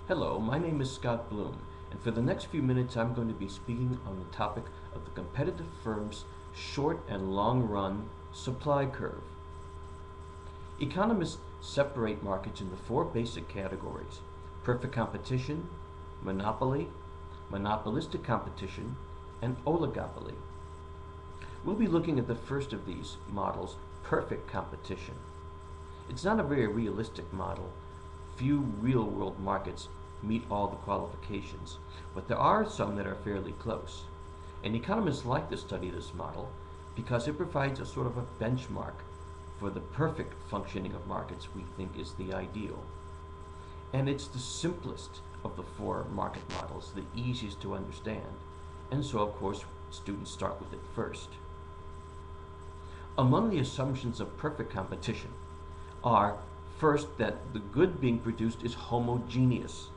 Hello, my name is Scott Bloom, and for the next few minutes I'm going to be speaking on the topic of the competitive firm's short and long run supply curve. Economists separate markets into four basic categories: perfect competition, monopoly, monopolistic competition, and oligopoly. We'll be looking at the first of these models, perfect competition. It's not a very realistic model. Few real-world markets meet all the qualifications, but there are some that are fairly close. And economists like to study this model because it provides a sort of a benchmark for the perfect functioning of markets we think is the ideal. And it's the simplest of the four market models, the easiest to understand. And so, of course, students start with it first. Among the assumptions of perfect competition are, first, that the good being produced is homogeneous,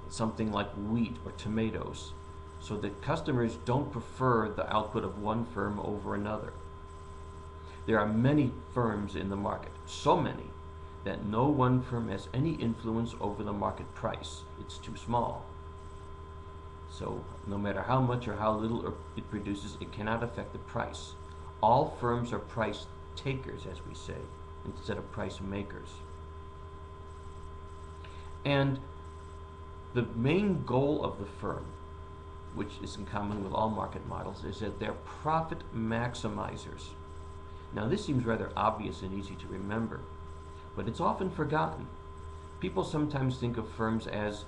something like wheat or tomatoes, so that customers don't prefer the output of one firm over another. There are many firms in the market, so many that no one firm has any influence over the market price. It's too small. So no matter how much or how little it produces, it cannot affect the price. All firms are price takers, as we say, instead of price makers. And the main goal of the firm, which is in common with all market models, is that they're profit maximizers. Now, this seems rather obvious and easy to remember, but it's often forgotten. People sometimes think of firms as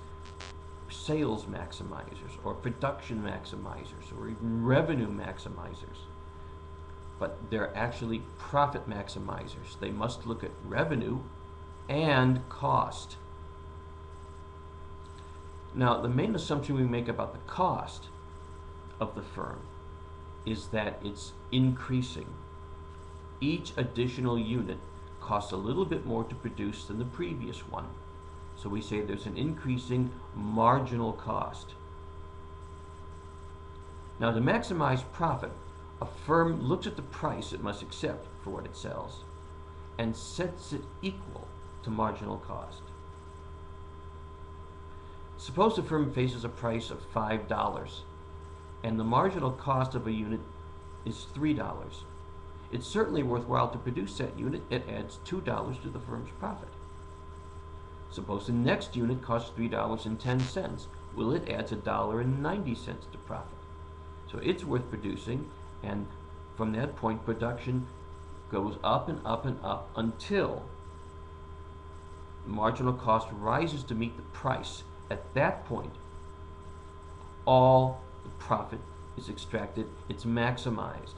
sales maximizers or production maximizers or even revenue maximizers. But they're actually profit maximizers. They must look at revenue and cost. Now, the main assumption we make about the cost of the firm is that it's increasing. Each additional unit costs a little bit more to produce than the previous one. So we say there's an increasing marginal cost. Now, to maximize profit, a firm looks at the price it must accept for what it sells and sets it equal to marginal cost. Suppose the firm faces a price of $5 and the marginal cost of a unit is $3. It's certainly worthwhile to produce that unit. It adds $2 to the firm's profit. Suppose the next unit costs $3.10. Well, it adds $1.90 to profit. So it's worth producing, and from that point, production goes up and up and up until the marginal cost rises to meet the price. At that point, all the profit is extracted. It's maximized.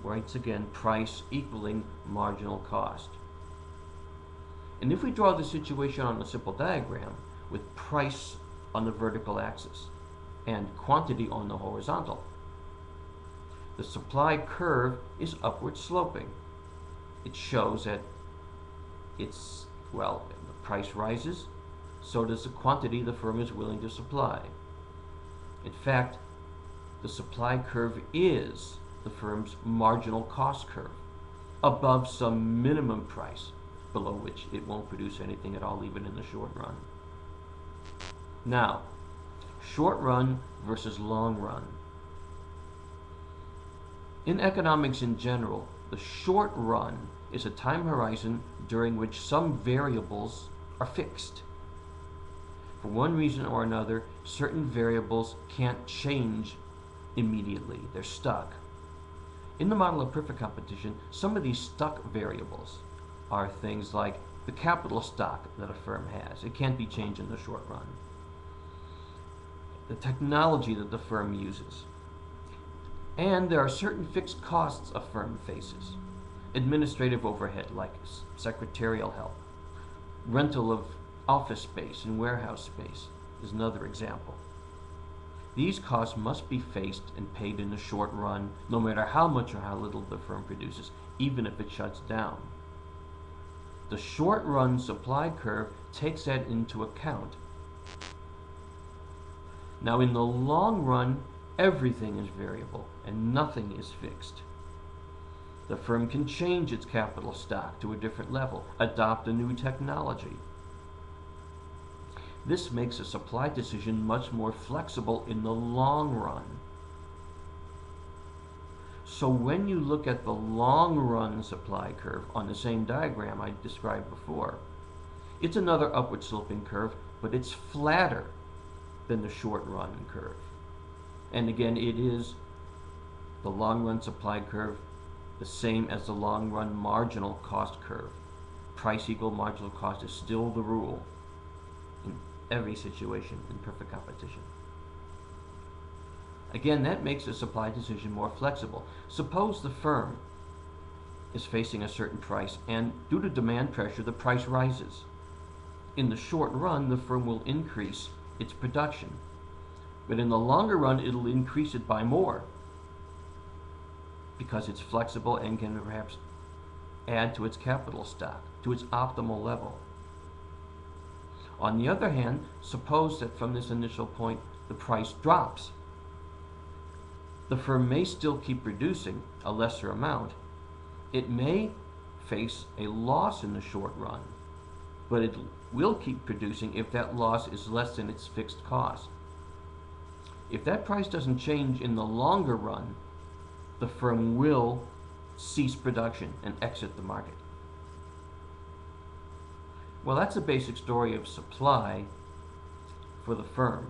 Once again, price equaling marginal cost. And if we draw the situation on a simple diagram with price on the vertical axis and quantity on the horizontal, the supply curve is upward sloping. It shows that the price rises, so does the quantity the firm is willing to supply. In fact, the supply curve is the firm's marginal cost curve, above some minimum price, below which it won't produce anything at all, even in the short run. Now, short run versus long run. In economics in general, the short run is a time horizon during which some variables are fixed. For one reason or another, certain variables can't change immediately. They're stuck. In the model of perfect competition, some of these stuck variables are things like the capital stock that a firm has. It can't be changed in the short run. The technology that the firm uses. And there are certain fixed costs a firm faces. Administrative overhead, like secretarial help. Rental of office space and warehouse space is another example. These costs must be faced and paid in the short run, no matter how much or how little the firm produces, even if it shuts down. The short run supply curve takes that into account. Now, in the long run, everything is variable and nothing is fixed. The firm can change its capital stock to a different level, adopt a new technology. This makes a supply decision much more flexible in the long run. So when you look at the long run supply curve on the same diagram I described before, it's another upward sloping curve, but it's flatter than the short run curve. And again, it is the long run supply curve, the same as the long run marginal cost curve. Price equal marginal cost is still the rule in every situation in perfect competition. Again, that makes a supply decision more flexible. Suppose the firm is facing a certain price, and due to demand pressure, the price rises. In the short run, the firm will increase its production, but in the longer run, it'll increase it by more because it's flexible and can perhaps add to its capital stock, to its optimal level. On the other hand, suppose that from this initial point, the price drops. The firm may still keep producing a lesser amount. It may face a loss in the short run, but it will keep producing if that loss is less than its fixed cost. If that price doesn't change in the longer run, the firm will cease production and exit the market. Well, that's the basic story of supply for the firm.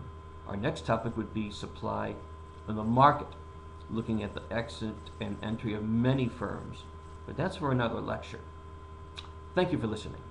Our next topic would be supply in the market, looking at the exit and entry of many firms. But that's for another lecture. Thank you for listening.